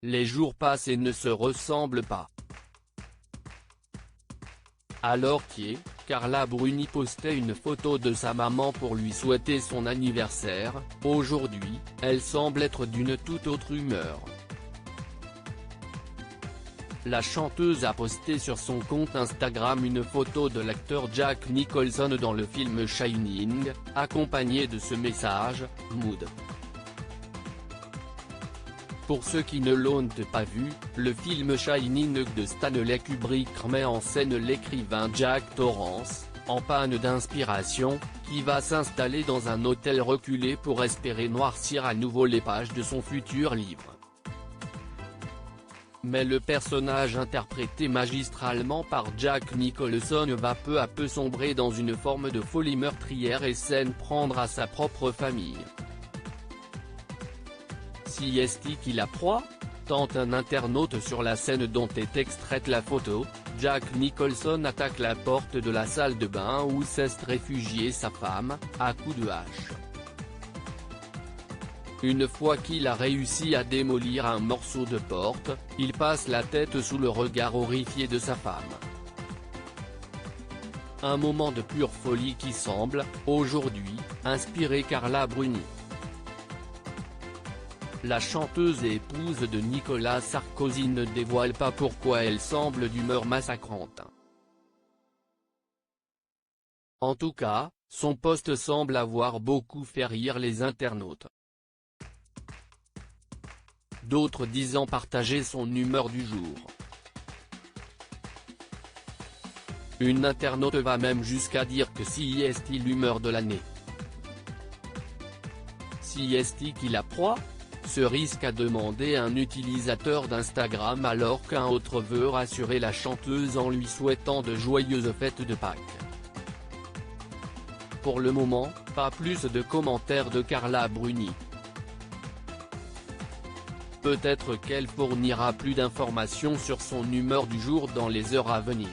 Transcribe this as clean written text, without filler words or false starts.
Les jours passent et ne se ressemblent pas. Alors qu'hier, Carla Bruni postait une photo de sa maman pour lui souhaiter son anniversaire, aujourd'hui, elle semble être d'une toute autre humeur. La chanteuse a posté sur son compte Instagram une photo de l'acteur Jack Nicholson dans le film Shining, accompagnée de ce message, Mood. Pour ceux qui ne l'ont pas vu, le film Shining de Stanley Kubrick met en scène l'écrivain Jack Torrance, en panne d'inspiration, qui va s'installer dans un hôtel reculé pour espérer noircir à nouveau les pages de son futur livre. Mais le personnage interprété magistralement par Jack Nicholson va peu à peu sombrer dans une forme de folie meurtrière et s'en prendre à sa propre famille. Si est-il qui la proie ? Tente un internaute sur la scène dont est extraite la photo. Jack Nicholson attaque la porte de la salle de bain où s'est réfugiée sa femme, à coups de hache. Une fois qu'il a réussi à démolir un morceau de porte, il passe la tête sous le regard horrifié de sa femme. Un moment de pure folie qui semble, aujourd'hui, inspirer Carla Bruni. La chanteuse et épouse de Nicolas Sarkozy ne dévoile pas pourquoi elle semble d'humeur massacrante. En tout cas, son post semble avoir beaucoup fait rire les internautes. D'autres disant partager son humeur du jour. Une internaute va même jusqu'à dire que si est-il l'humeur de l'année. Si est-il qui la proie ? Ce risque a demandé un utilisateur d'Instagram alors qu'un autre veut rassurer la chanteuse en lui souhaitant de joyeuses fêtes de Pâques. Pour le moment, pas plus de commentaires de Carla Bruni. Peut-être qu'elle fournira plus d'informations sur son humeur du jour dans les heures à venir.